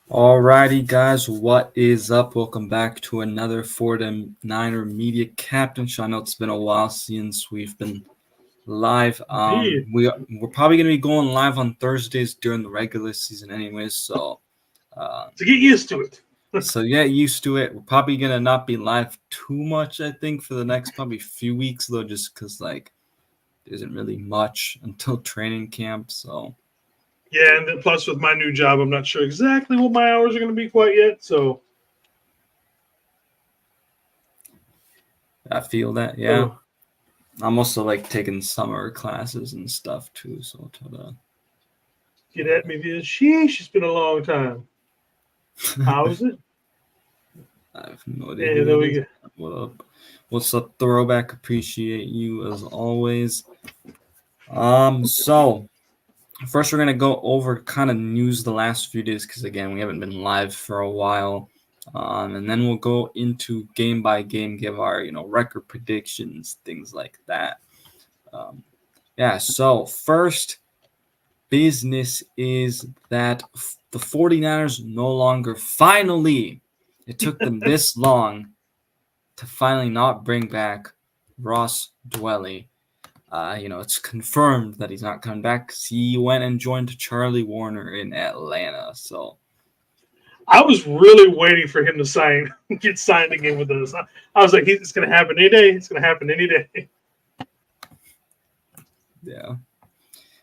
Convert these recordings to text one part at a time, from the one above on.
Alrighty, guys, what is up? Welcome back to another Fordham Niner Media Captain Show. I know it's been a while since we've been live. Indeed. We're probably going to be going live on Thursdays during the regular season, anyways. So, To get used to it. so get used to it. We're probably going to not be live too much, I think, for the next probably few weeks, though, just because there isn't really much until training camp. So. Yeah, and then plus with my new job, I'm not sure exactly what my hours are going to be quite yet. So I feel that, yeah. I'm also taking summer classes and stuff too, so get at me via sheesh. It's been a long time. How's it? I have no idea And who there that we is. go. What up? What's up, Throwback? Appreciate you as always. So first we're gonna go over kind of news the last few days because again we haven't been live for a while. And then we'll go into game by game, give our record predictions, things like that. So first business is that the 49ers no longer finally, it took them this long to finally not bring back Ross Dwelly. It's confirmed that he's not coming back because he went and joined Charlie Warner in Atlanta. So I was really waiting for him to get signed again with us. I was like, it's going to happen any day. It's going to happen any day.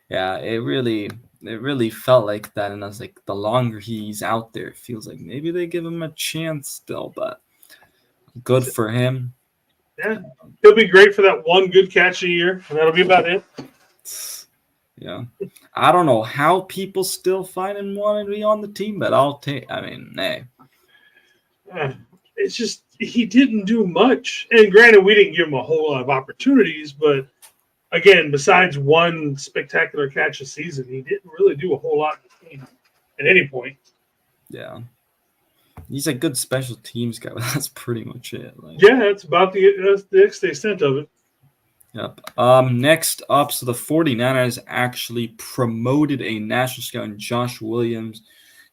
yeah, it really felt like that, and I was like, the longer he's out there, it feels like maybe they give him a chance still, but good for him. Yeah, he'll be great for that one good catch a year, and that'll be about it. Yeah, I don't know how people still find him wanting to be on the team, but I'll take. I mean, hey, It's just he didn't do much. And granted, we didn't give him a whole lot of opportunities, but again, besides one spectacular catch a season, he didn't really do a whole lot at any point. yeah, he's a good special teams guy, but that's pretty much it. Yeah, that's the extent of it. Yep. Next up, so the 49ers actually promoted a national scout, Josh Williams,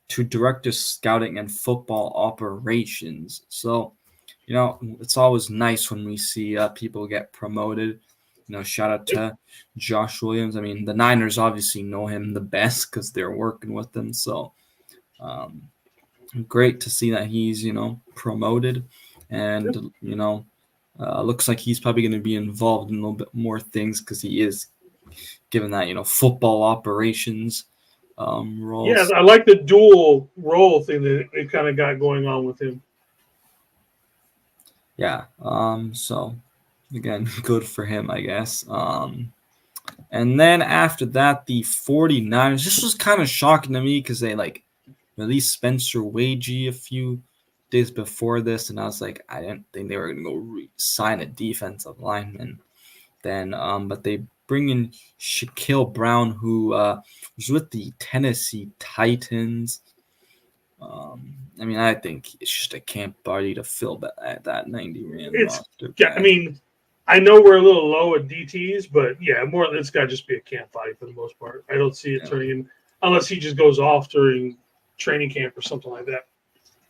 to director scouting and football operations. So, it's always nice when we see people get promoted. Shout out to Josh Williams. I mean, the Niners obviously know him the best because they're working with him. So, great to see that he's, promoted. And, looks like he's probably going to be involved in a little bit more things because he is given that, football operations roles. Yeah, I like the dual role thing that they kind of got going on with him. Yeah. So, again, good for him, I guess. And then after that, the 49ers, this was kind of shocking to me because they, released Spencer Wagee a few days before this, and I was like, I didn't think they were going to go sign a defensive lineman then. But they bring in Shaquille Brown, who was with the Tennessee Titans. I mean, I think it's just a camp party to fill that 90-man roster. Yeah, I mean, I know we're a little low at DTs, but yeah, it's got to just be a camp body for the most part. I don't see it turning in unless he just goes off during training camp or something like that.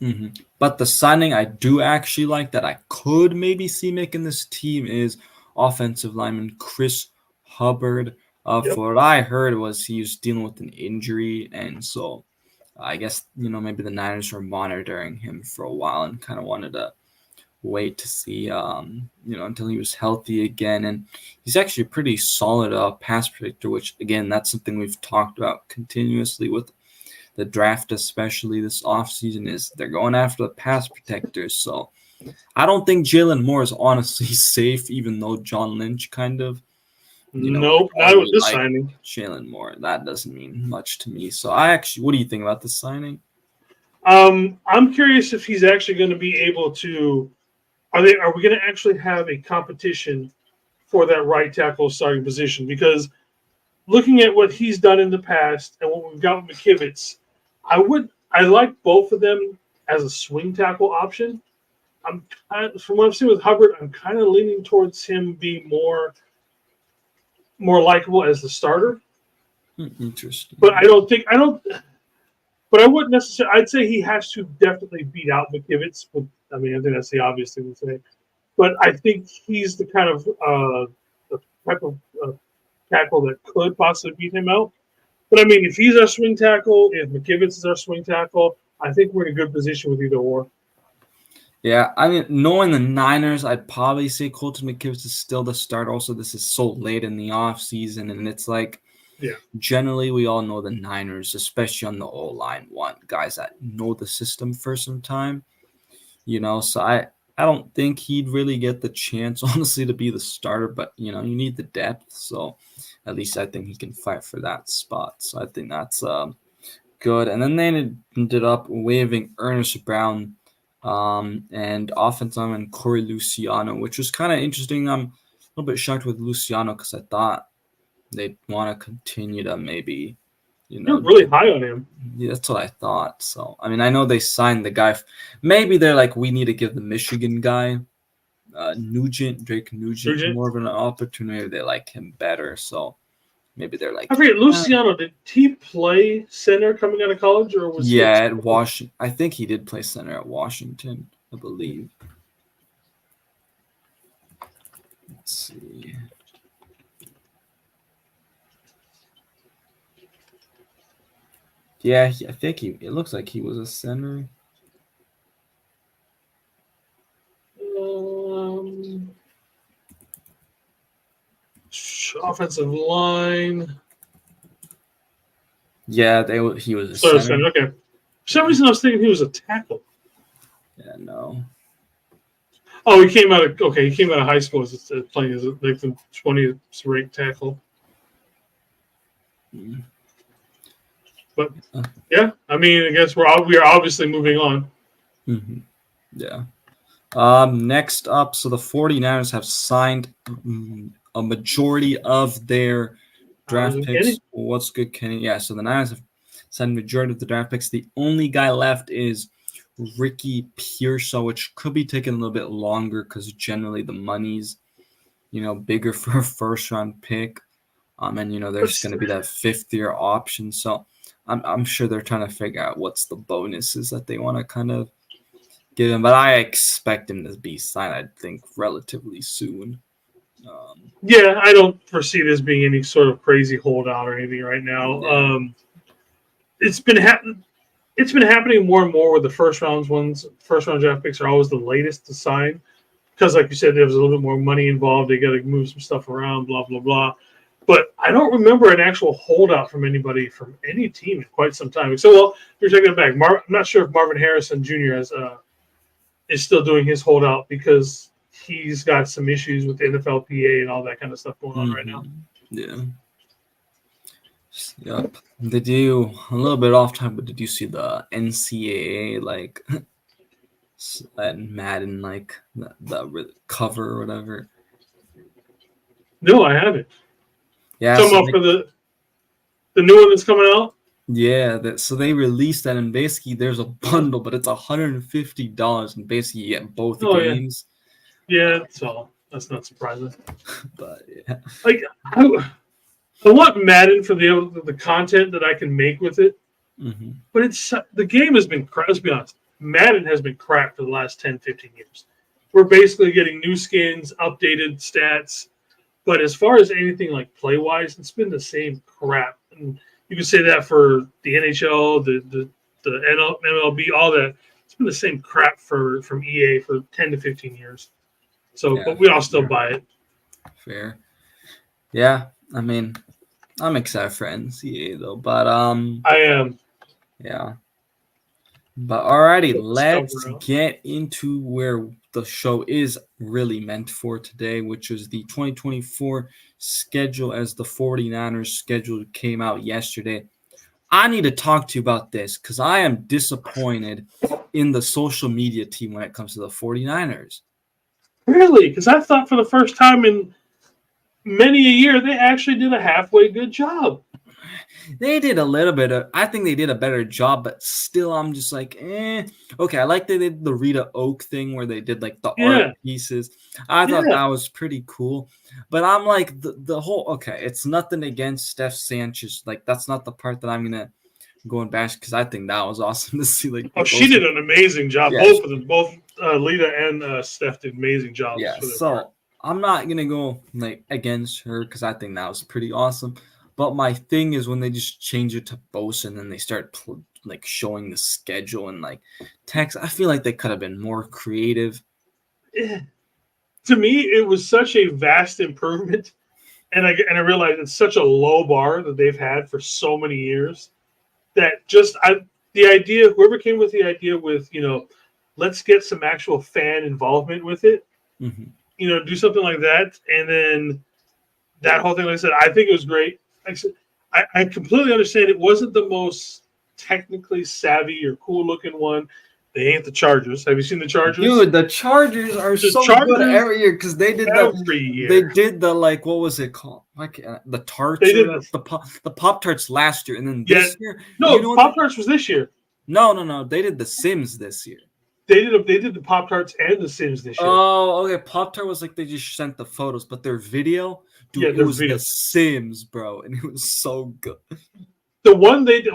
Mm-hmm. But the signing I do actually like that I could maybe see making this team is offensive lineman Chris Hubbard. For what I heard was he was dealing with an injury, and so I guess maybe the Niners were monitoring him for a while and kind of wanted to wait to see until he was healthy again. And he's actually a pretty solid pass predictor, which again that's something we've talked about continuously with the draft, especially this offseason, is they're going after the pass protectors. So I don't think Jalen Moore is honestly safe, even though John Lynch kind of, nope, not with this signing. Jalen Moore, that doesn't mean much to me. So what do you think about the signing? I'm curious if he's actually going to be able to. Are we going to actually have a competition for that right tackle starting position? Because looking at what he's done in the past and what we've got with McKivitz, I like both of them as a swing tackle option. From what I've seen with Hubbard, I'm kind of leaning towards him being more likable as the starter. Interesting. But I don't. But I wouldn't necessarily. I'd say he has to definitely beat out McKivitz. I mean, I think that's the obvious thing to say. But I think he's the kind of the type of tackle that could possibly beat him out. But I mean, if he's our swing tackle, if McKivitz is our swing tackle, I think we're in a good position with either or. Yeah, I mean, knowing the Niners, I'd probably say Colton McKivitz is still the start. Also, this is so late in the offseason, and it's like, generally we all know the Niners, especially on the O-line, want guys that know the system for some time. So I don't think he'd really get the chance, honestly, to be the starter, but, you need the depth, so at least I think he can fight for that spot. So I think that's good. And then they ended up waiving Ernest Brown and offensive lineman Corey Luciano, which was kind of interesting. I'm a little bit shocked with Luciano because I thought they'd want to continue to maybe, You're really high on him. Yeah, that's what I thought. So, I mean, I know they signed the guy. Maybe they're like, we need to give the Michigan guy, Drake Nugent, more of an opportunity. They like him better. So, maybe they're like. I forget, Luciano, did he play center coming out of college? Or was he at Washington? I think he did play center at Washington, I believe. Let's see. Yeah, I think it looks like he was a center. Offensive line. Yeah, he was a center. Okay. For some reason, I was thinking he was a tackle. Yeah, no. Oh, he came out of high school playing as like the 20th ranked tackle. Mm. But yeah, I mean, I guess we are obviously moving on. Mm-hmm. Yeah. Next up, so the 49ers have signed a majority of their draft picks. Kenny? What's good, Kenny? Yeah, so the Niners have signed a majority of the draft picks. The only guy left is Ricky Pearsall, which could be taking a little bit longer because generally the money's, bigger for a first-round pick. And, there's going to be that fifth-year option. So I'm sure they're trying to figure out what's the bonuses that they want to kind of give him. But I expect him to be signed, I think, relatively soon. Yeah, I don't foresee this being any sort of crazy holdout or anything right now. Yeah. It's been happening more and more with the first round draft picks are always the latest to sign because, like you said, there was a little bit more money involved. They got to move some stuff around, blah blah blah. But I don't remember an actual holdout from anybody from any team in quite some time. So, well, you're taking it back. I'm not sure if Marvin Harrison Jr. is still doing his holdout because he's got some issues with the NFLPA and all that kind of stuff going on right now. Yeah. Yep. Did you, a little bit off time, but did you see the NCAA, like, and Madden, like, the cover or whatever? No, I haven't. Yeah. So for the new one that's coming out? Yeah, so they released that, and basically there's a bundle, but it's $150, and basically you get both games. Yeah, that's not surprising. But yeah, like I want Madden for the content that I can make with it. Mm-hmm. But the game has been crap. Let's be honest, Madden has been crap for the last 10, 15 years. We're basically getting new skins, updated stats, but as far as anything like play wise, it's been the same crap. And you can say that for the NHL, the MLB, all that. It's been the same crap from EA for 10 to 15 years. So, but we all still buy it. Fair. Yeah, I mean, I'm excited for NCAA though, but I am. Yeah. But alrighty, let's get into where the show is really meant for today, which is the 2024 schedule as the 49ers schedule came out yesterday. I need to talk to you about this because I am disappointed in the social media team when it comes to the 49ers. Really? Because I thought for the first time in many a year, they actually did a halfway good job. They did a little bit I think they did a better job, but still I'm just like, Okay, I like they did the Rita Oak thing where they did like the art pieces. I thought that was pretty cool. But I'm like the whole, okay, it's nothing against Steph Sanchez. Like that's not the part that I'm going to going back because I think that was awesome to see. Like, she did an amazing job. Yeah, both of them, both Lita and Steph did amazing jobs. Yeah, for their so part. I'm not gonna go like against her because I think that was pretty awesome. But my thing is when they just change it to Bosa and then they start like showing the schedule and like text. I feel like they could have been more creative. To me, it was such a vast improvement, and I realized it's such a low bar that they've had for so many years that the idea, whoever came with the idea with, let's get some actual fan involvement with it, Mm-hmm. Do something like that, and then that whole thing. Like I said, I think it was great. Like I said, I completely understand it wasn't the most technically savvy or cool looking one. They ain't the Chargers. Have you seen the Chargers? Dude, the Chargers are so good every year because they did like what was it called? Like the tarts. They did the Pop-Tarts last year, and then this year. No, Pop-Tarts was this year. No. They did the Sims this year. They did the Pop-Tarts and the Sims this year. Oh, okay. Pop-Tart was like they just sent the photos, but their video, dude, it was the Sims, bro, and it was so good. The one they did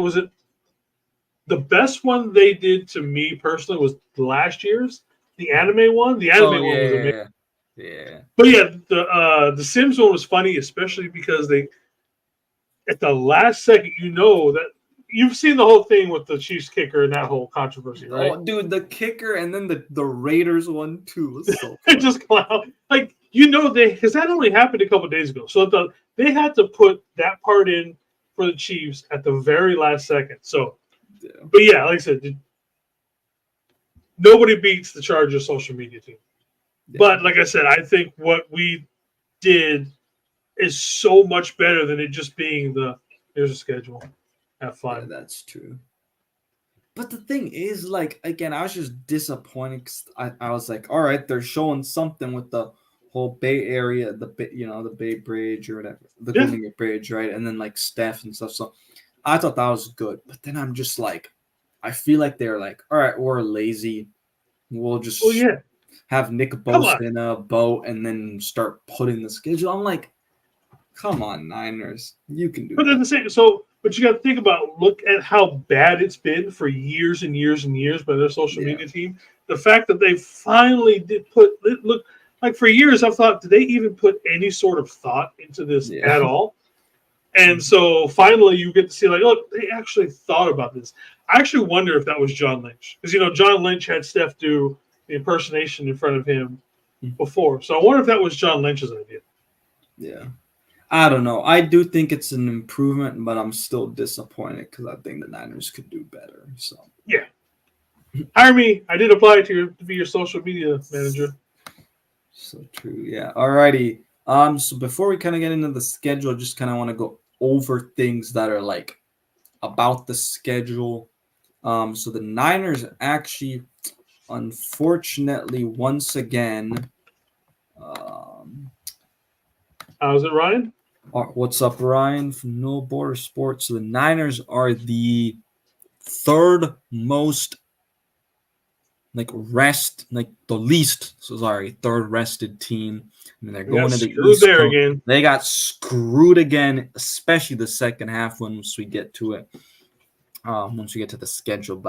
the best one they did to me personally was last year's, the anime one. The anime one was amazing. Yeah. But yeah, the Sims one was funny, especially because they at the last second, that you've seen the whole thing with the Chiefs kicker and that whole controversy, right? Oh, dude, the kicker and then the Raiders one too was so it just clown. Like because that only happened a couple of days ago, so they had to put that part in for the Chiefs at the very last second. So. Yeah. But yeah, like I said, nobody beats the Chargers social media team. Yeah. But like I said, I think what we did is so much better than it just being here's a schedule. Have fun. Yeah, that's true. But the thing is, like, again, I was just disappointed because I was like, all right, they're showing something with the whole Bay Area, the Bay Bridge or whatever, the Golden Gate Bridge, right? And then like Steph and stuff. So I thought that was good, but then I'm just like, I feel like they're like, all right, we're lazy. We'll just have Nick Bosa in a boat and then start putting the schedule. I'm like, come on, Niners, you can do. But at the same, but you got to think look at how bad it's been for years and years and years by their social media team. The fact that they finally did look like for years, I've thought, did they even put any sort of thought into this at all? And so finally you get to see like, look, they actually thought about this. I actually wonder if that was John Lynch. Because, John Lynch had Steph do the impersonation in front of him before. So I wonder if that was John Lynch's idea. Yeah. I don't know. I do think it's an improvement, but I'm still disappointed because I think the Niners could do better. So yeah. Hire me. I did apply to be your social media manager. So true. Yeah. Alrighty. So before we kind of get into the schedule, just kind of want to go over things that are like about the schedule. So the Niners actually, unfortunately, once again. How's it, Ryan? What's up, Ryan from No Border Sports? So the Niners are the third most third rested team. I mean, they're going to the East Coast. Again. They got screwed again, especially the second half once we get to it. Once we get to the schedule,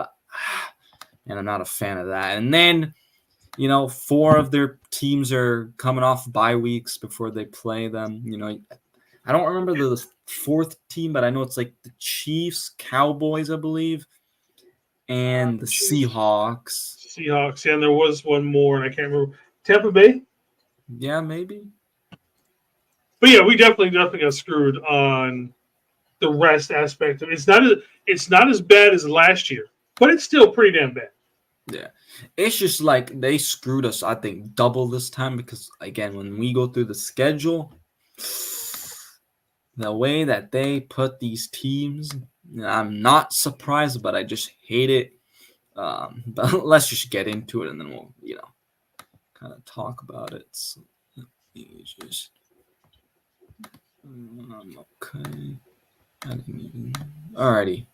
and I'm not a fan of that. And then, 4 of their teams are coming off bye weeks before they play them. I don't remember the 4th team, but I know it's like the Chiefs, Cowboys, I believe, and the Seahawks. Yeah, and there was one more, and I can't remember. Tampa Bay? Yeah, maybe. But yeah, we definitely got screwed on the rest aspect of it. It's not as bad as last year, but it's still pretty damn bad. Yeah. It's just like they screwed us, I think, double this time because, again, when we go through the schedule, the way that they put these teams, I'm not surprised, but I just hate it. But let's just get into it, and then we'll, kind of talk about it. So, okay. Alrighty.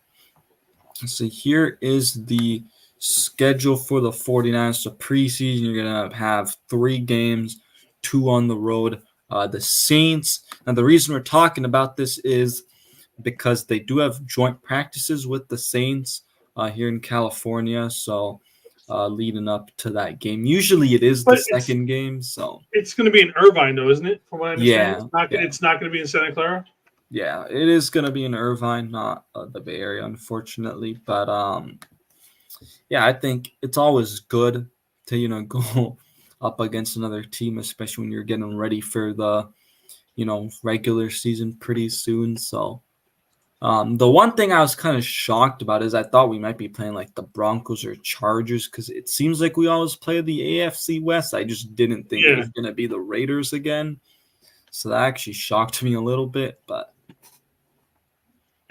So here is the schedule for the 49ers. So preseason, you're going to have 3 games, 2 on the road. The Saints. And the reason we're talking about this is because they do have joint practices with the Saints here in California. So leading up to that game, usually it is the second game. So it's going to be in Irvine, though, isn't it? From what I understand, yeah, it's not going to be in Santa Clara. Yeah, it is going to be in Irvine, not the Bay Area, unfortunately. But yeah, I think it's always good to go up against another team, especially when you're getting ready for the regular season pretty soon. So the one thing I was kind of shocked about is I thought we might be playing like the Broncos or Chargers because it seems like we always play the AFC West. I just didn't think it was going to be the Raiders again. So that actually shocked me a little bit, but.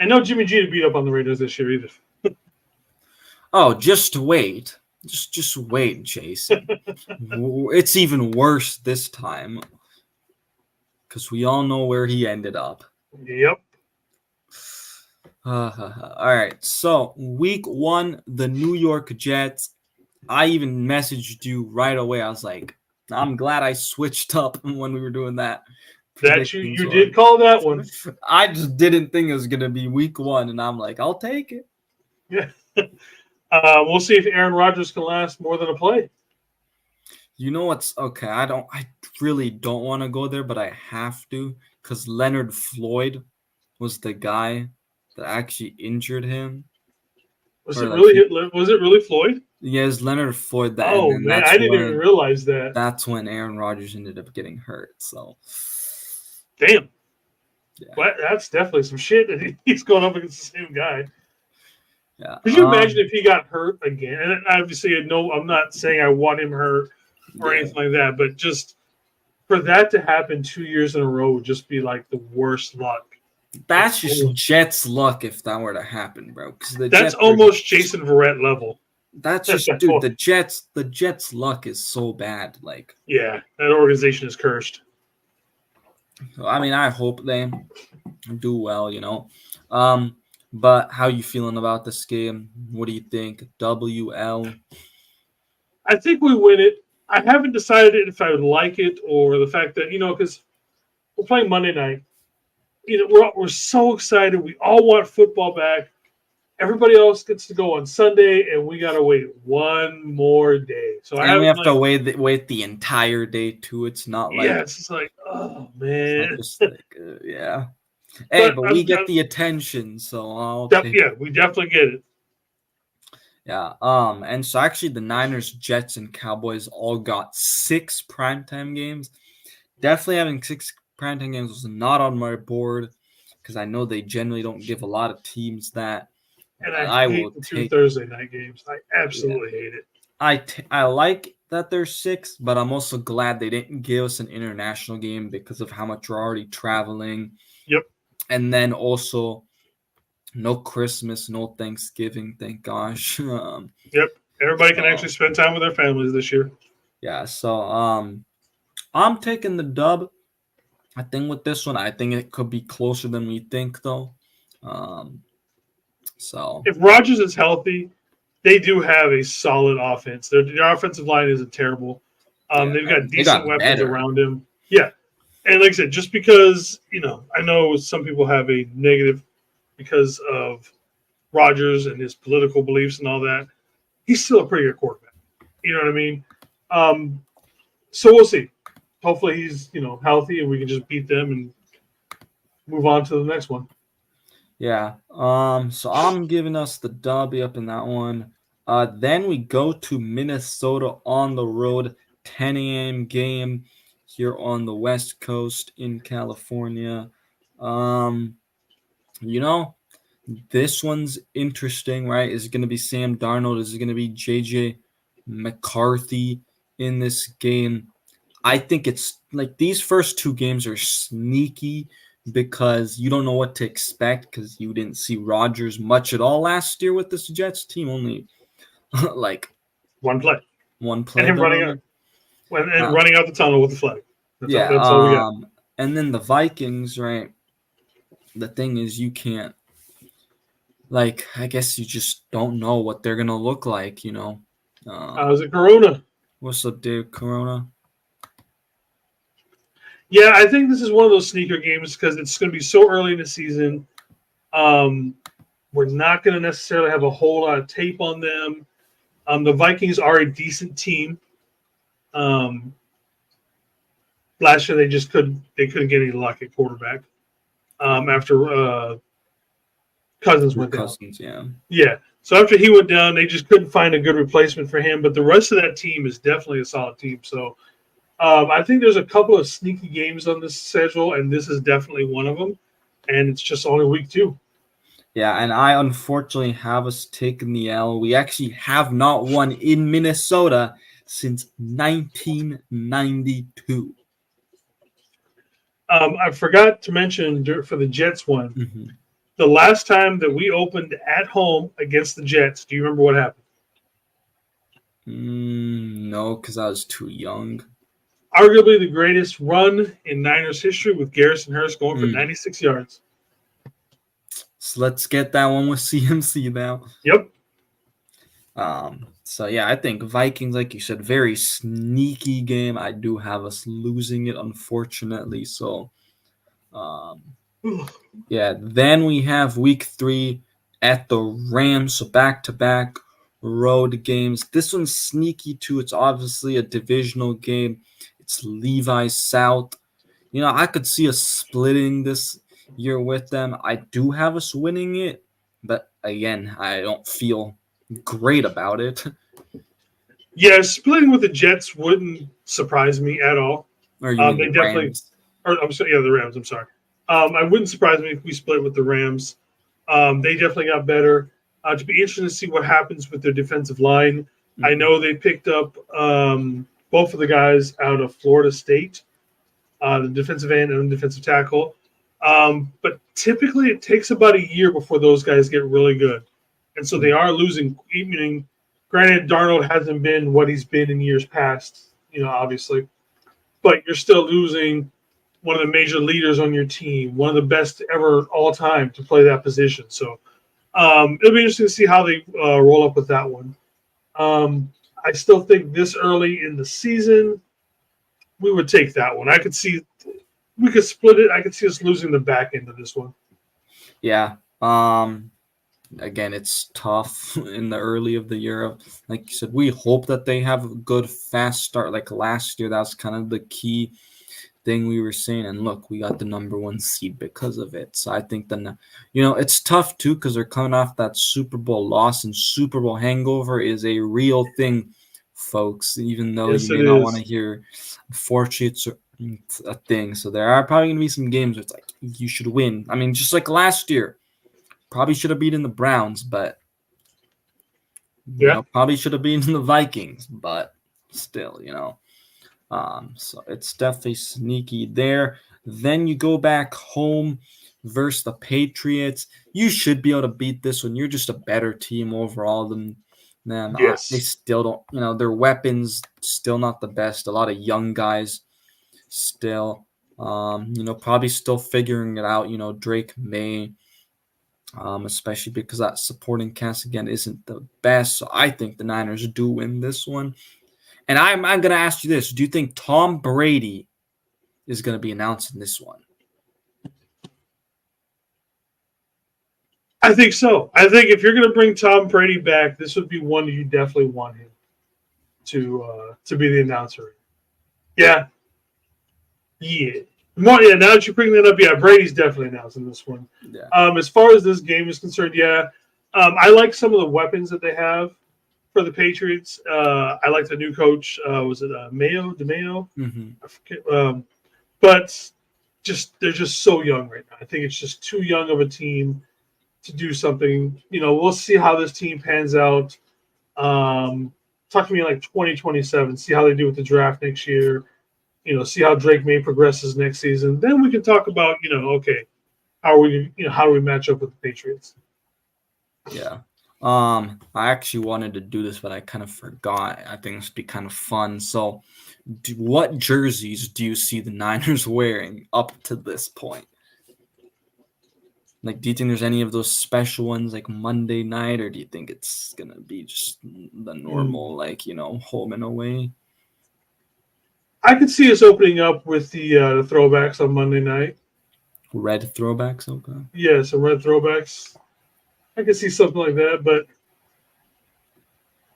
I know Jimmy G to beat up on the Raiders this year either. Oh, just wait. Just wait, Jason. It's even worse this time because we all know where he ended up. Yep. All right. So week 1, the New York Jets. I even messaged you right away. I was like, I'm glad I switched up when we were doing that. That you did call that one. I just didn't think it was going to be week 1, and I'm like, I'll take it. Yeah. We'll see if Aaron Rodgers can last more than a play. You know what's okay? I really don't want to go there, but I have to because Leonard Floyd was the guy that actually injured him. Was it really Floyd? Yes, Leonard Floyd. Oh man, I didn't even realize that. That's when Aaron Rodgers ended up getting hurt. So, damn. Yeah. Well, that's definitely some shit that he's going up against the same guy. Yeah. Could you imagine if he got hurt again? And obviously, I'm not saying I want him hurt or anything like that, but just for that to happen 2 years in a row would just be like the worst luck. That's just Jets luck if that were to happen, bro. That's almost Jason Verrett level. That's just, dude. The Jets' luck is so bad. Like, yeah, that organization is cursed. I mean, I hope they do well, But how you feeling about this game? What do you think? WL? I think we win it. I haven't decided if I would like it or the fact that because we're playing Monday night. We're so excited. We all want football back. Everybody else gets to go on Sunday, and we gotta wait one more day. So we have to wait the entire day too. It's not like it's like, oh man, just like, yeah. Hey, but we get the attention, so we definitely get it. Yeah. And so actually, the Niners, Jets, and Cowboys all got 6 primetime games. Definitely having 6 primetime games was not on my board because I know they generally don't give a lot of teams that. And I hate the 2 Thursday night games. I absolutely hate it. I like that there's 6, but I'm also glad they didn't give us an international game because of how much we're already traveling. Yep. And then also no Christmas, no Thanksgiving, thank gosh. Yep. Everybody can actually spend time with their families this year. Yeah, so I'm taking the dub. I think with this one, I think it could be closer than we think, though. So if Rodgers is healthy, they do have a solid offense. Their offensive line isn't terrible. They've got decent weapons around him. Yeah, and like I said, just because I know some people have a negative because of Rodgers and his political beliefs and all that, he's still a pretty good quarterback. You know what I mean? So we'll see. Hopefully he's healthy and we can just beat them and move on to the next one. Yeah. So I'm giving us the W up in that one. Then we go to Minnesota on the road, 10 a.m. game here on the West Coast in California. This one's interesting, right? Is it going to be Sam Darnold? Is it going to be JJ McCarthy in this game? I think it's like these first 2 games are sneaky because you don't know what to expect because you didn't see Rodgers much at all last year with this Jets team. Only like one play. And him running out. Running out the tunnel with the flag. That's all we got. And then the Vikings, right? The thing is you can't I guess you just don't know what they're going to look like, How's it, Corona? What's up, Dave Corona? Yeah, I think this is one of those sneaker games because it's going to be so early in the season. We're not going to necessarily have a whole lot of tape on them. The Vikings are a decent team. Last year they couldn't get any luck at quarterback after Cousins went down. Yeah. So after he went down, they just couldn't find a good replacement for him. But the rest of that team is definitely a solid team. So I think there's a couple of sneaky games on this schedule, and this is definitely one of them. And it's just only week 2. Yeah, and I unfortunately have us taking the L. We actually have not won in Minnesota since 1992. I forgot to mention for the Jets one, the last time that we opened at home against the Jets, do you remember what happened? No, because I was too young. Arguably the greatest run in Niners history with Garrison Hurst going for 96 yards. So let's get that one with CMC now. Yep. So yeah, I think Vikings, like you said, very sneaky game. I do have us losing it, unfortunately. So, yeah. Then we have week 3 at the Rams. So back-to-back road games. This one's sneaky too. It's obviously a divisional game. It's Levi South. You know, I could see us splitting this year with them. I do have us winning it, but again, I don't feel great about it. Yeah, splitting with the Jets wouldn't surprise me at all. Or you mean they the definitely. Rams? I'm sorry, yeah, the Rams. I'm sorry. I wouldn't surprise me if we split with the Rams. They definitely got better. To be interesting to see what happens with their defensive line. I know they picked up both of the guys out of Florida State, the defensive end and the defensive tackle. But typically it takes about a year before those guys get really good. And so they are losing. Meaning, granted, Darnold hasn't been what he's been in years past, obviously. But you're still losing one of the major leaders on your team, one of the best ever all time to play that position. So it'll be interesting to see how they roll up with that one. I still think this early in the season, we would take that one. I could see we could split it. I could see us losing the back end of this one. Yeah. Again, it's tough in the early of the year. Like you said, we hope that they have a good, fast start. Like last year, that's kind of the key thing we were saying. And look, we got the number 1 seed because of it. So I think it's tough too because they're coming off that Super Bowl loss, and Super Bowl hangover is a real thing, folks. Even though you may not want to hear, unfortunately, it's a thing. So there are probably going to be some games where it's like you should win. I mean, just like last year. Probably should have beaten the Browns, but probably should have beaten the Vikings, but still, so it's definitely sneaky there. Then you go back home versus the Patriots. You should be able to beat this one. You're just a better team overall than them. Yes. They still don't, their weapons still not the best. A lot of young guys still, probably still figuring it out. Drake May. Especially because that supporting cast again isn't the best. So I think the Niners do win this one. And I'm going to ask you this. Do you think Tom Brady is going to be announced in this one? I think so. I think if you're going to bring Tom Brady back, this would be one you definitely want him to be the announcer. Yeah. Now that you bring that up, Brady's definitely announcing this one. Yeah. As far as this game is concerned, I like some of the weapons that they have for the Patriots. I like the new coach. Was it Mayo? DeMayo? Mm-hmm. I forget. But they're just so young right now. I think it's just too young of a team to do something. We'll see how this team pans out. Talk to me like 2027. See how they do with the draft next year. See how Drake May progresses next season. Then we can talk about, okay, how do we match up with the Patriots? Yeah. I actually wanted to do this, but I kind of forgot. I think this would be kind of fun. So, what jerseys do you see the Niners wearing up to this point? Like, do you think there's any of those special ones like Monday night, or do you think it's going to be just the normal, home and away? I could see us opening up with the throwbacks on Monday night. Red throwbacks, okay. Yeah, some red throwbacks. I can see something like that, but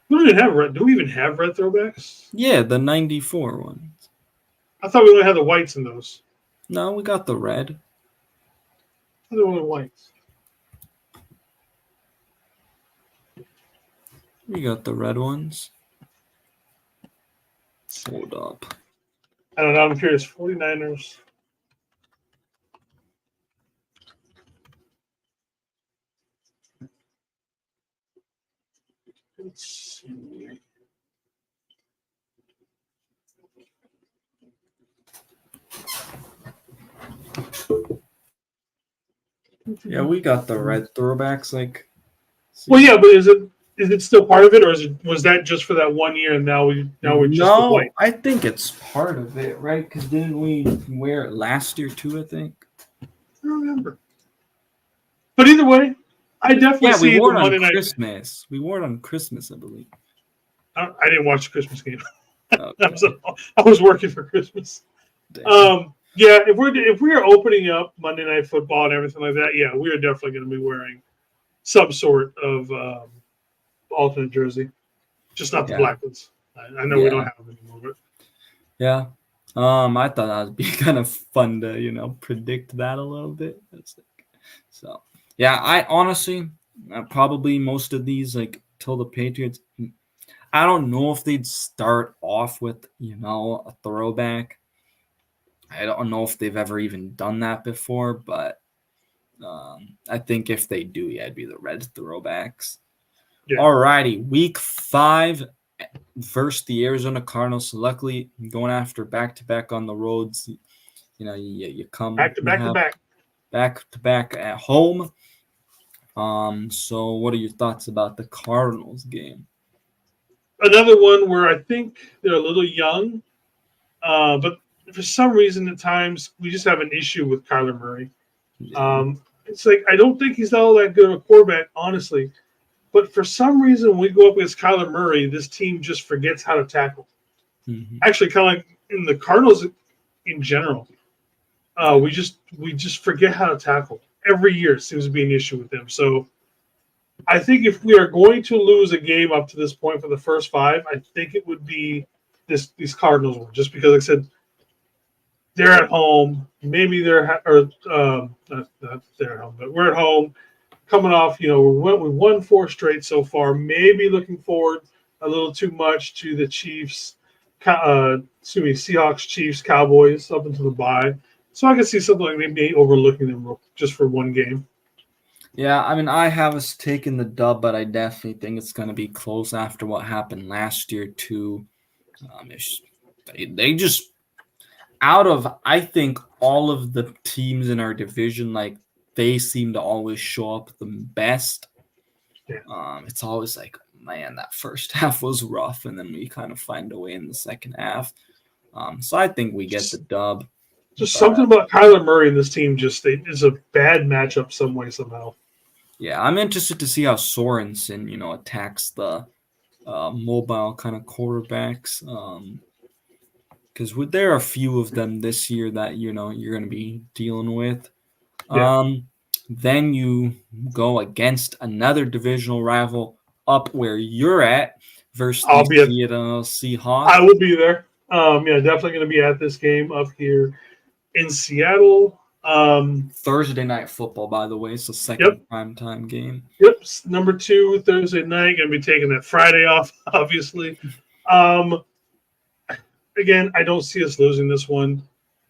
we don't even have red. Do we even have red throwbacks? Yeah, the 94 ones. I thought we only had the whites in those. No, we got the red. I thought they were only whites. We got the red ones. Hold up. I don't know. I'm curious. 49ers. Let's see. Yeah, we got the red throwbacks. Like, well, yeah, but is it still part of it, or was that just for that 1 year and now we're just the white? I think it's part of it, right? Because didn't we wear it last year too? I think. I don't remember. But either way, I definitely see we wore the it Monday on night. Christmas. We wore it on Christmas, I believe. I didn't watch the Christmas game. Okay. I was working for Christmas. Yeah, if we are opening up Monday Night Football and everything like that, yeah, we are definitely going to be wearing some sort of alternate jersey, just not the black ones. I know we don't have them anymore, but yeah. I thought that would be kind of fun to predict that a little bit. So yeah, I honestly probably most of these like till the Patriots. I don't know if they'd start off with a throwback. I don't know if they've ever even done that before, but I think if they do, it'd be the red throwbacks. Yeah. Alrighty, week 5 versus the Arizona Cardinals. So luckily, going after back-to-back on the roads, you come back-to-back at home. So what are your thoughts about the Cardinals game? Another one where I think they're a little young, but for some reason at times we just have an issue with Kyler Murray. It's like I don't think he's all that good of a quarterback, honestly. But for some reason, when we go up against Kyler Murray, this team just forgets how to tackle. Mm-hmm. Actually, kind of like in the Cardinals in general, we just forget how to tackle. Every year seems to be an issue with them. So I think if we are going to lose a game up to this point for the first 5, I think it would be these Cardinals one, just because, like I said, they're at home. Maybe they're not they're at home, but we're at home. Coming off, we won 4 straight so far. Maybe looking forward a little too much to the Chiefs, Seahawks, Chiefs, Cowboys up into the bye. So I can see something like maybe overlooking them just for one game. Yeah, I mean, I have us taking the dub, but I definitely think it's going to be close after what happened last year too. They just out of, I think, all of the teams in our division, like, they seem to always show up the best. Yeah. It's always like, man, that first half was rough, and then we kind of find a way in the second half. So I think we get the dub. Just something about Kyler Murray and this team is a bad matchup some way, somehow. Yeah, I'm interested to see how Sorensen, attacks the mobile kind of quarterbacks. Because there are a few of them this year that, you're going to be dealing with. Yeah. Then you go against another divisional rival up where you're at versus the Seattle Seahawks. I will be there. Definitely going to be at this game up here in Seattle. Thursday night football, by the way, so second primetime game. Yep, number 2 Thursday night. Going to be taking that Friday off, obviously. Again, I don't see us losing this one.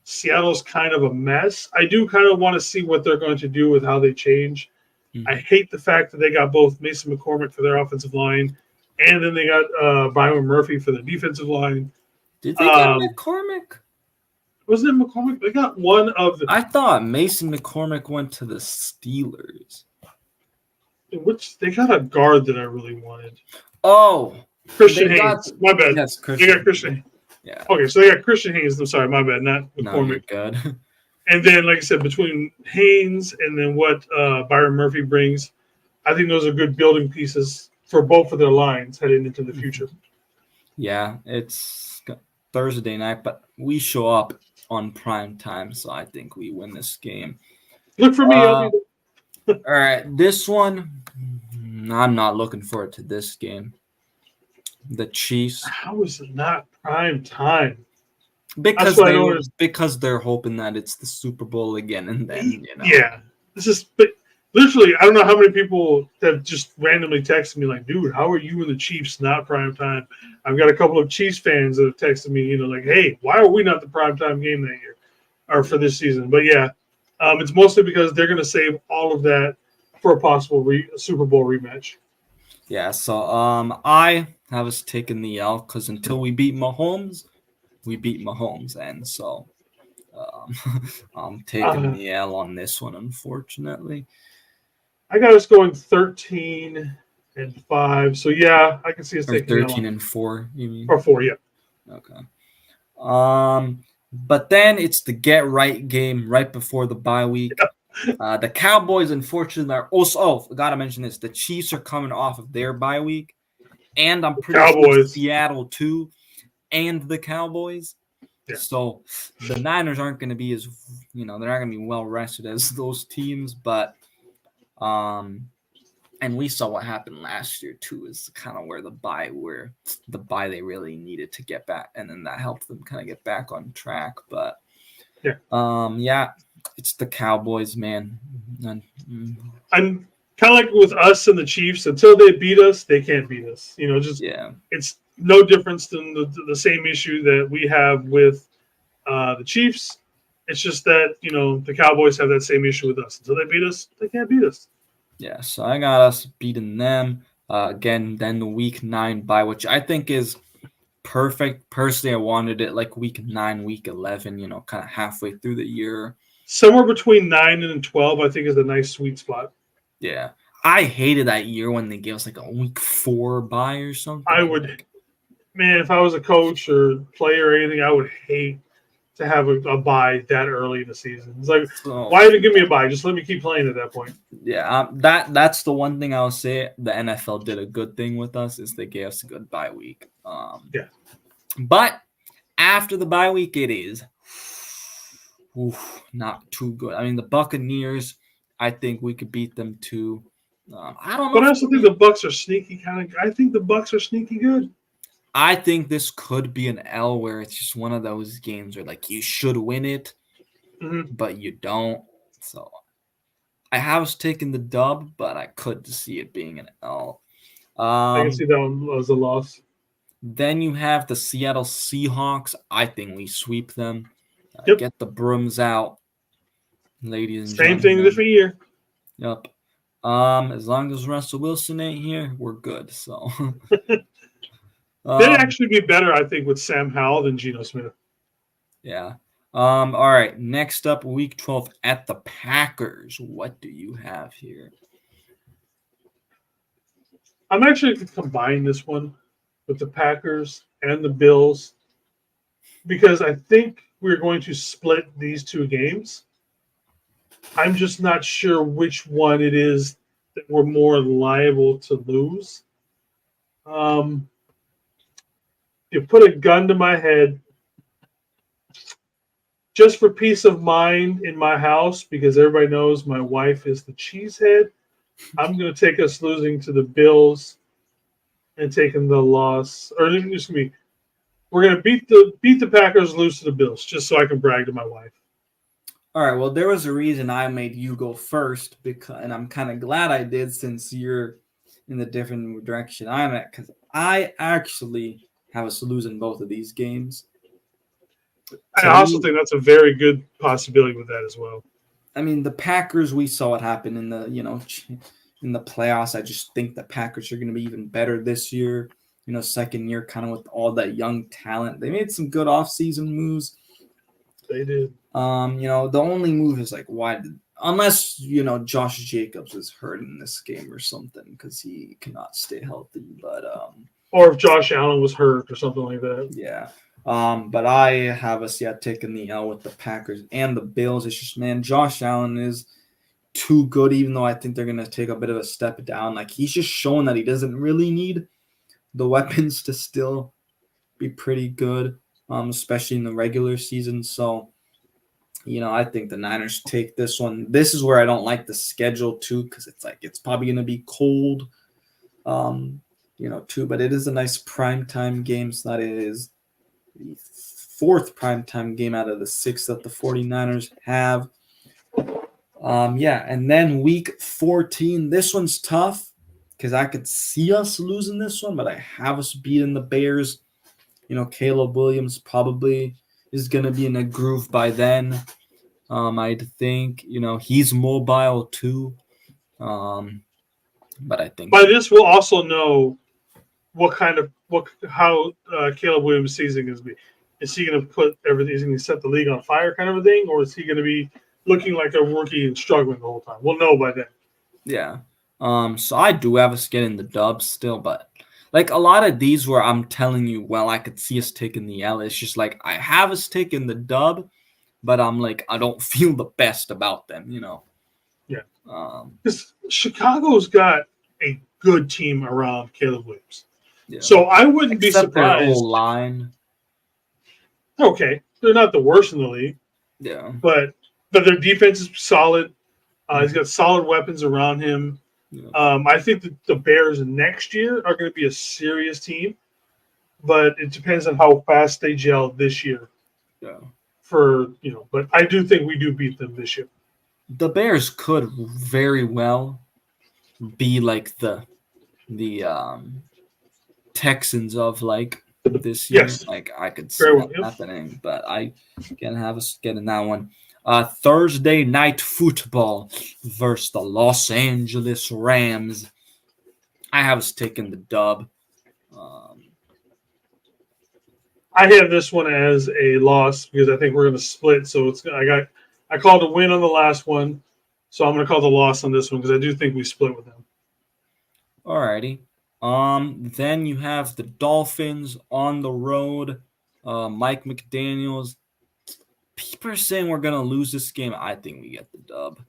Seattle's kind of a mess. I do kind of want to see what they're going to do with how they change. Mm-hmm. I hate the fact that they got both Mason McCormick for their offensive line, and then they got Byron Murphy for the defensive line. Did they get McCormick? Wasn't it McCormick? They got one of the. I thought Mason McCormick went to the Steelers. Which they got a guard that I really wanted. Oh, Christian Haynes. My bad. Yes, Christian. They got Christian. Yeah. Okay, so they got Christian Haynes. I'm sorry, my bad, not McCormick. No, good. And then, like I said, between Haynes and then what Byron Murphy brings, I think those are good building pieces for both of their lines heading into the future. Yeah, it's Thursday night, but we show up on prime time, so I think we win this game. Look for me. I'll be all right, this one, I'm not looking forward to this game. The Chiefs. How is it not prime time? Because they're hoping that it's the Super Bowl again, and then Yeah, this is literally. I don't know how many people have just randomly texted me like, "Dude, how are you and the Chiefs not prime time?" I've got a couple of Chiefs fans that have texted me, like, "Hey, why are we not the prime time game that year or for this season?" But yeah, it's mostly because they're going to save all of that for a possible Super Bowl rematch. Yeah, so I have us taking the L because until we beat Mahomes, and so I'm taking the L on this one, unfortunately. I got us going 13-5. So yeah, I can see us taking 13-4. You mean? Or 4, yeah. Okay. But then it's the get right game right before the bye week. The Cowboys, unfortunately, are also. Oh, I gotta mention this: the Chiefs are coming off of their bye week, and I'm pretty sure Seattle too, and the Cowboys. Yeah. So the Niners aren't going to be as, they're not going to be well rested as those teams, but and we saw what happened last year too, is kind of where the bye they really needed to get back, and then that helped them kind of get back on track. But it's the Cowboys, man. I'm kind of like with us and the Chiefs. Until they beat us, they can't beat us. It's no difference than the same issue that we have with the Chiefs. It's just that, the Cowboys have that same issue with us. Until they beat us, they can't beat us. Yeah, so I got us beating them. Again, then the week 9 bye, which I think is perfect. Personally, I wanted it like week 9, week 11, kind of halfway through the year. Somewhere between 9 and 12, I think, is a nice sweet spot. Yeah. I hated that year when they gave us like a week 4 bye or something. I would, man, if I was a coach or player or anything, I would hate to have a bye that early in the season. It's like, why even give me a bye? Just let me keep playing at that point. Yeah, that's the one thing I'll say the NFL did a good thing with us is they gave us a good bye week. But after the bye week, it is not too good. I mean, the Buccaneers, I think we could beat them too. I don't know. But I also think the Bucs are sneaky I think the Bucs are sneaky good. I think this could be an L where it's just one of those games where like you should win it, but you don't. So I have us taking the dub, but I could see it being an L. I can see that one as a loss. Then you have the Seattle Seahawks. I think we sweep them. Get the brooms out, ladies and gentlemen. Same thing different year. Yep. As long as Russell Wilson ain't here, we're good. So they'd actually be better, I think, with Sam Howell than Geno Smith. Yeah. All right. Next up, week 12 at the Packers. What do you have here? I'm actually going to combine this one with the Packers and the Bills because I think we're going to split these two games. I'm just not sure which one it is that we're more liable to lose. You put a gun to my head, just for peace of mind in my house, because everybody knows my wife is the cheesehead, I'm going to take us losing to the Bills and taking the loss. Or excuse me, we're going to beat the Packers, lose to the Bills, just so I can brag to my wife. All right. Well, there was a reason I made you go first, and I'm kind of glad I did since you're in the different direction I'm at, because I actually have us losing both of these games. I also think that's a very good possibility with that as well. I mean, the Packers, we saw what happened in the in the playoffs. I just think the Packers are going to be even better this year. Second year, kind of with all that young talent. They made some good offseason moves. They did. The only move is like unless Josh Jacobs is hurt in this game or something because he cannot stay healthy. But or if Josh Allen was hurt or something like that. Yeah. But I have us taking the L with the Packers and the Bills. It's just, man, Josh Allen is too good, even though I think they're going to take a bit of a step down. Like, he's just showing that he doesn't really need the weapons to still be pretty good, especially in the regular season. So I think the Niners take this one. This is where I don't like the schedule too, because it's probably going to be cold, too. But it is a nice primetime game, so that is the fourth primetime game out of the six that the 49ers have. And then week 14, this one's tough because I could see us losing this one, but I have us beating the Bears. Caleb Williams probably is going to be in a groove by then. I'd think, he's mobile too. But I think by this we'll also know how Caleb Williams' season is going to be. Is he going to put everything? Is he going to set the league on fire, kind of a thing, or is he going to be looking like a rookie and struggling the whole time? We'll know by then. Yeah. So I do have us getting the dubs still, but like a lot of these where I'm telling you, well, I could see us taking the L. It's just like I have us taking the dub, but I'm like I don't feel the best about them, Yeah. Because Chicago's got a good team around Caleb Williams. Yeah. So I wouldn't be surprised. Their whole line. Okay, they're not the worst in the league. Yeah, but their defense is solid. He's got solid weapons around him. Yeah. I think that the Bears next year are going to be a serious team, but it depends on how fast they gel this year. Yeah. But I do think we do beat them this year. The Bears could very well be like the Texans of like this year. Yes. Like I could see that happening, but I can have us getting that one. Thursday night football versus the Los Angeles Rams. I have us taking the dub. I have this one as a loss because I think we're going to split. So I called a win on the last one, so I'm going to call the loss on this one because I do think we split with them. Alrighty. Then you have the Dolphins on the road. Mike McDaniels. People are saying we're gonna lose this game. I think we get the dub.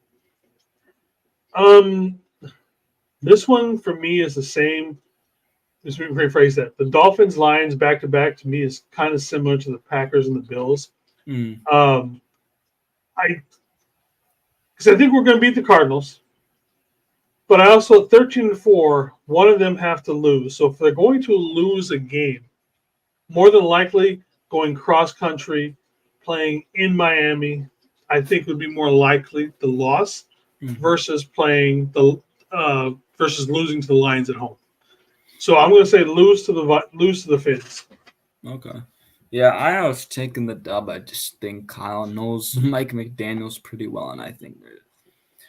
This one for me is the same. Just rephrase that. The Dolphins Lions back to back to me is kind of similar to the Packers and the Bills. Because I think we're going to beat the Cardinals. But I also 13-4. One of them have to lose. So if they're going to lose a game, more than likely going cross country, playing in Miami, I think would be more likely the loss versus playing versus losing to the Lions at home. So I'm going to say lose to the Fins. Okay. Yeah, I was taking the dub. I just think Kyle knows Mike McDaniels pretty well, and I think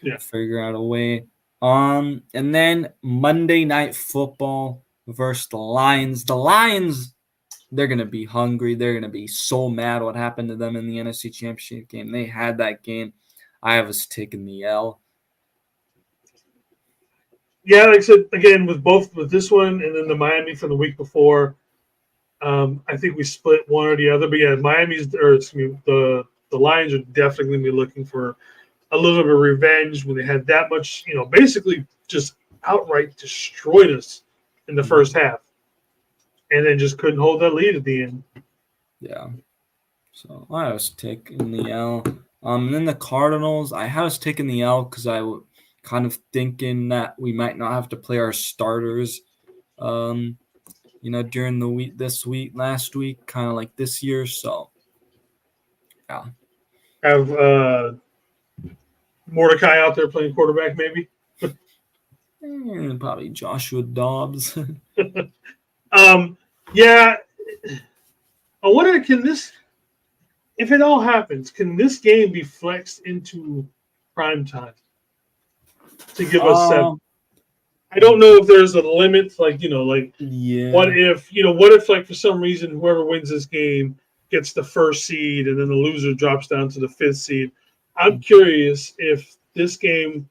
they'll figure out a way. And then Monday Night Football versus the Lions. The Lions, they're going to be hungry. They're going to be so mad what happened to them in the NFC Championship game. They had that game. I was taking the L. Yeah, like I said, again, with this one and then the Miami from the week before, I think we split one or the other. But yeah, the Lions are definitely going to be looking for a little bit of revenge when they had that much, basically just outright destroyed us in the first half. And then just couldn't hold that lead at the end. Yeah. So I was taking the L. And then the Cardinals, I was taking the L because I was kind of thinking that we might not have to play our starters, during the week, last week, kind of like this year. So, yeah. Have Mordecai out there playing quarterback, maybe? Probably Joshua Dobbs. Yeah. I wonder, if it all happens, can this game be flexed into prime time to give us 7? I don't know if there's a limit, what if, like, for some reason, whoever wins this game gets the first seed and then the loser drops down to the 5th seed. I'm curious if this game,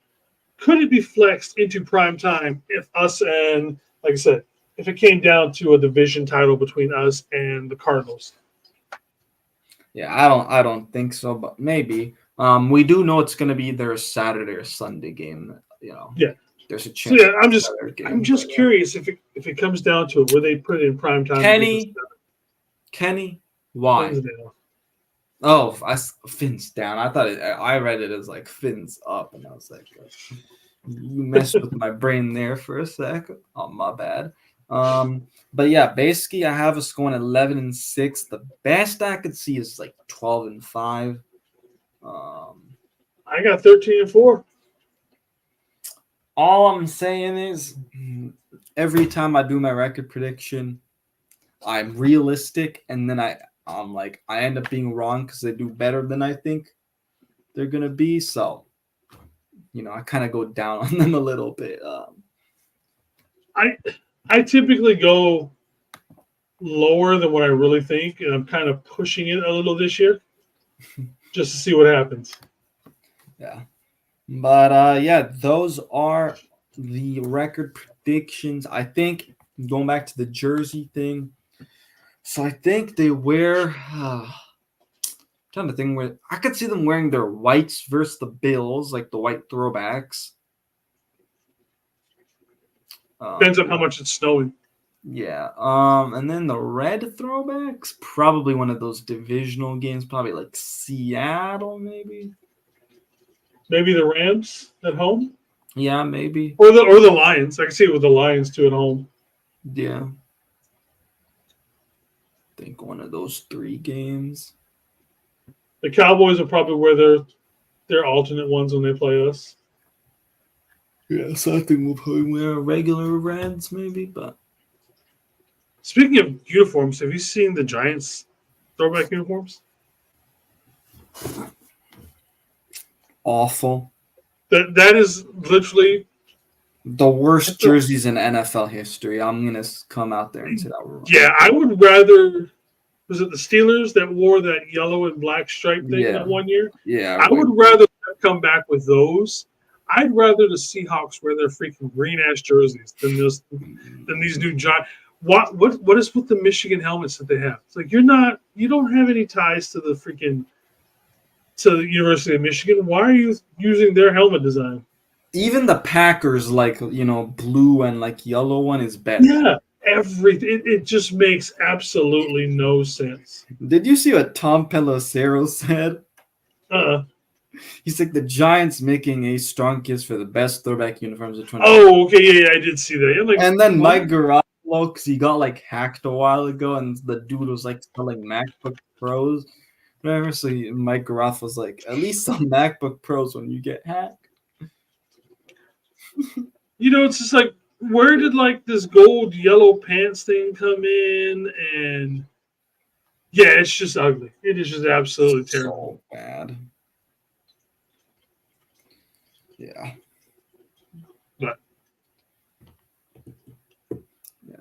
could it be flexed into prime time if us and, like I said, if it came down to a division title between us and the Cardinals? Yeah, I don't think so, but maybe. We do know it's going to be either a Saturday or Sunday game. Yeah, there's a chance. So yeah, I'm just curious if it comes down to it, where they put it in prime time. Kenny, why? Oh, fins down. I read it as like fins up, and I was like, you messed with my brain there for a sec. Oh, my bad. But yeah, basically, I have us going 11-6. The best I could see is like 12-5. I got 13-4. All I'm saying is, every time I do my record prediction, I'm realistic, and then I'm like, I end up being wrong because they do better than I think they're gonna be. So, I kind of go down on them a little bit. I typically go lower than what I really think, and I'm kind of pushing it a little this year just to see what happens. Yeah. But yeah, those are the record predictions. I think going back to the jersey thing. So I think they wear. Trying to think where I could see them wearing their whites versus the Bills, like the white throwbacks. Depends on how much it's snowing. Yeah. And then the red throwbacks, probably one of those divisional games, probably like Seattle, maybe. Maybe the Rams at home. Yeah, maybe. Or the Lions. I can see it with the Lions too at home. Yeah. I think one of those 3 games. The Cowboys will probably wear their alternate ones when they play us. Yeah, so I think we'll probably wear regular reds, maybe. But speaking of uniforms, have you seen the Giants throwback uniforms? Awful. That is literally the worst jerseys in NFL history. I'm gonna come out there and say that. Yeah, I would rather. Was it the Steelers that wore that yellow and black stripe thing that one year? Yeah. I would rather come back with those. I'd rather the Seahawks wear their freaking green ass jerseys than these new Giants. What is with the Michigan helmets that they have? It's like you don't have any ties to the University of Michigan. Why are you using their helmet design? Even the Packers, like blue and like yellow one is better. Yeah. Everything it just makes absolutely no sense. Did you see what Tom Pelissero said? He's like the Giants making a strong case for the best throwback uniforms of 20. Oh, okay, yeah, I did see that. Like, and then Mike Garofalo, because he got like hacked a while ago, and the dude was like selling MacBook Pros. Whatever. So Mike Garofalo was like, at least some MacBook Pros when you get hacked. It's just like, where did like this gold yellow pants thing come in? And yeah, it's just ugly. It is just absolutely terrible. So bad. Yeah. But yeah,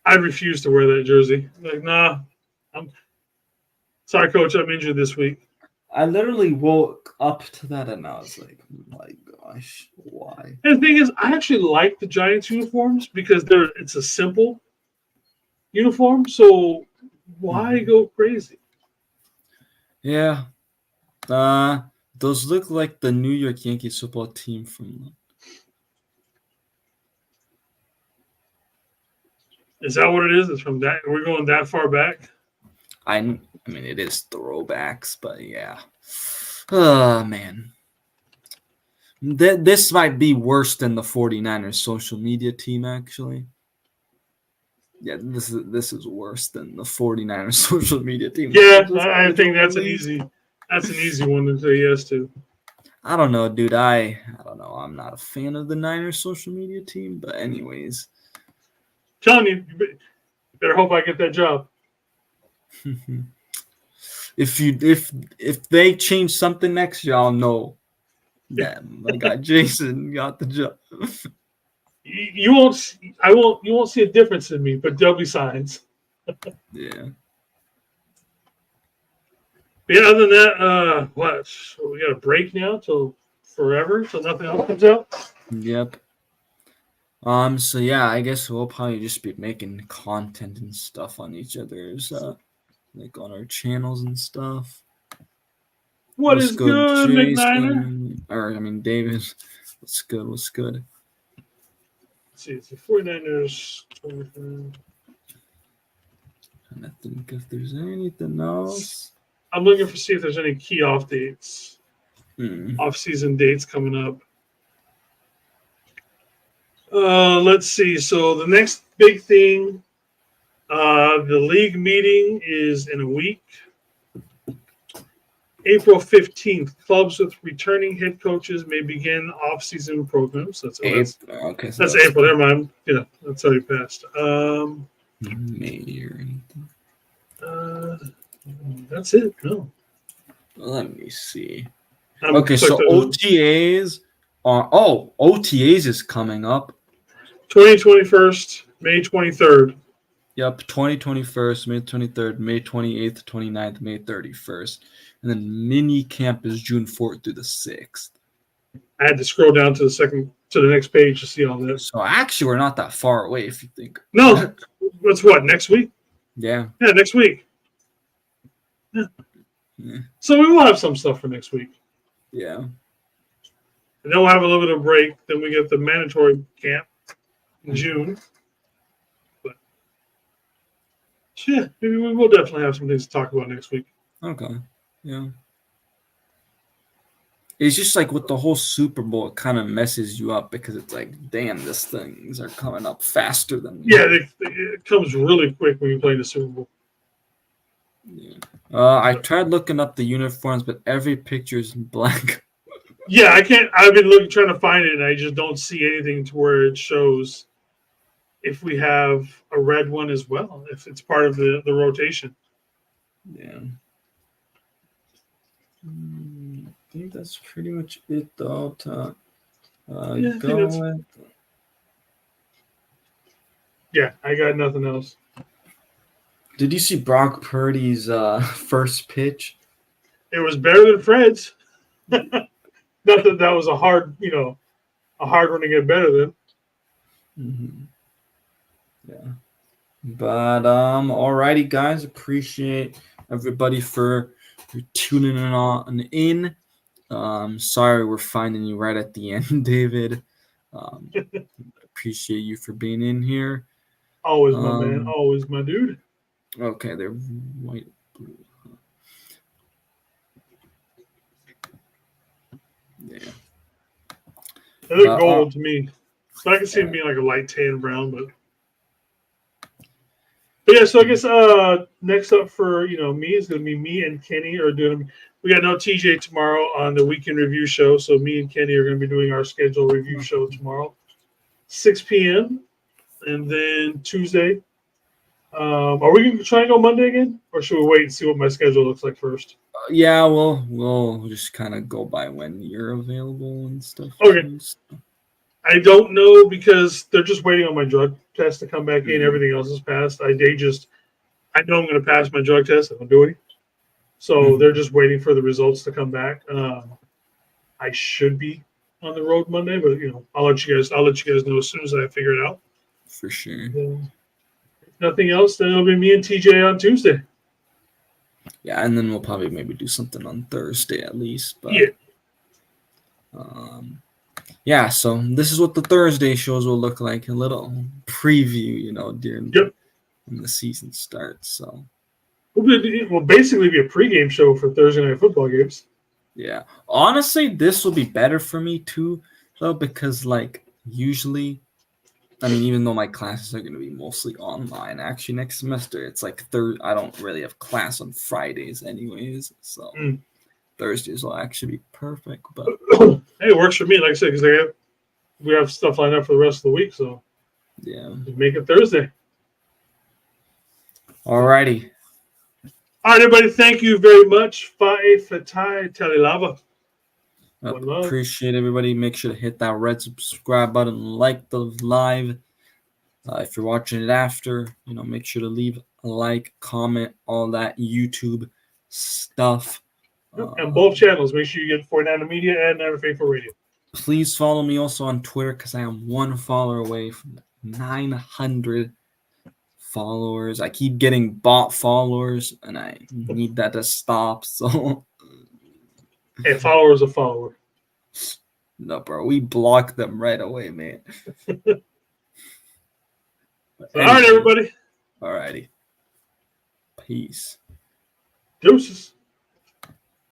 I refuse to wear that jersey. Like, nah. I'm sorry, coach. I'm injured this week. I literally woke up to that and I was like, my gosh, why? And the thing is, I actually like the Giants uniforms because it's a simple uniform. So why go crazy? Yeah. Those look like the New York Yankees football team from. Is that what it is? It's from that. We're going that far back. I mean, it is throwbacks, but yeah. Oh, man. This might be worse than the 49ers social media team, actually. Yeah, this is worse than the 49ers social media team. Yeah, I think that's an easy one to say yes to. I don't know, dude. I don't know. I'm not a fan of the Niners social media team, but anyways. Telling you better hope I get that job. If they change something next year, I'll know that my guy Jason got the job. You won't see a difference in me, but there'll be signs. Yeah. Yeah, other than that, what? So we got a break now till forever, so nothing else comes out? Yep. So yeah, I guess we'll probably just be making content and stuff on each other's like on our channels and stuff. What's good, McNiner? Or David. What's good? Let's see, it's the 49ers. I think if there's anything else. I'm looking for see if there's any key off dates, Hmm. off-season dates coming up. Let's see. So the next big thing, the league meeting is in a week. April 15th, clubs with returning head coaches may begin off-season programs. That's Okay, so that's April. Never mind. Yeah, that's already passed. May or anything. That's it. No. Let me see. I'm Okay, so OTAs are OTAs is coming up. 2021st, May 23rd. Yep, 2021st, May 23rd, May 28th, 29th, May 31st. And then mini camp is June 4th through the 6th. I had to scroll down to the next page to see all this. So actually we're not that far away if you think. No. That's what, next week? Yeah. Yeah, next week. Yeah. So we will have some stuff for next week. Yeah. And then we'll have a little bit of break. Then we get the mandatory camp in June. But yeah, maybe we will definitely have some things to talk about next week. Okay. Yeah. It's just like with the whole Super Bowl, it kind of messes you up because it's like, damn, these things are coming up faster than. Yeah, it comes really quick when you play the Super Bowl. Yeah. I tried looking up the uniforms, but every picture is blank. Yeah, I can't. I've been trying to find it, and I just don't see anything to where it shows if we have a red one as well, if it's part of the rotation. Yeah. I think that's pretty much it, though. Yeah, I got nothing else. Did you see Brock Purdy's first pitch? It was better than Fred's. Not that was a hard one to get better than. Mm-hmm. Yeah. But alrighty, guys. Appreciate everybody for tuning in. Sorry we're finding you right at the end, David. Appreciate you for being in here. Always my man. Always my dude. Okay, they're white, blue. Yeah. They look gold to me. But I can see them being like a light tan brown, but yeah, so I guess next up for me is gonna be me and Kenny are doing. We got no TJ tomorrow on the weekend review show, so me and Kenny are gonna be doing our scheduled review show tomorrow, 6 p.m. And then Tuesday. Are we gonna try and go Monday again, or should we wait and see what my schedule looks like first? Yeah, we'll just kind of go by when you're available and stuff. Okay. I don't know because they're just waiting on my drug test to come back in. Everything else is passed. I know I'm going to pass my drug test. I don't do it. So they're just waiting for the results to come back. I should be on the road Monday, but I'll let you guys know as soon as I figure it out. For sure. If nothing else, then it'll be me and TJ on Tuesday. Yeah, and then we'll probably maybe do something on Thursday at least. But, yeah. Yeah, so this is what the Thursday shows will look like. A little preview, during when the season starts. So it will basically be a pregame show for Thursday night football games. Yeah, honestly, this will be better for me too, though, because usually, even though my classes are going to be mostly online, actually next semester it's like I don't really have class on Fridays anyways, so. Thursdays will actually be perfect, but hey, it works for me. Like I said, because we have stuff lined up for the rest of the week, so yeah, make it Thursday. Alrighty. All right, everybody. Thank you very much. Appreciate everybody. Make sure to hit that red subscribe button, like the live. If you're watching it after, make sure to leave a like, comment, all that YouTube stuff. And both channels. Make sure you get 49 Media and Niner Faithful Radio. Please follow me also on Twitter because I am one follower away from 900 followers. I keep getting bot followers, and I need that to stop. So, a follower is a follower. No, bro, we block them right away, man. All right, everybody. Alrighty. Peace. Deuces.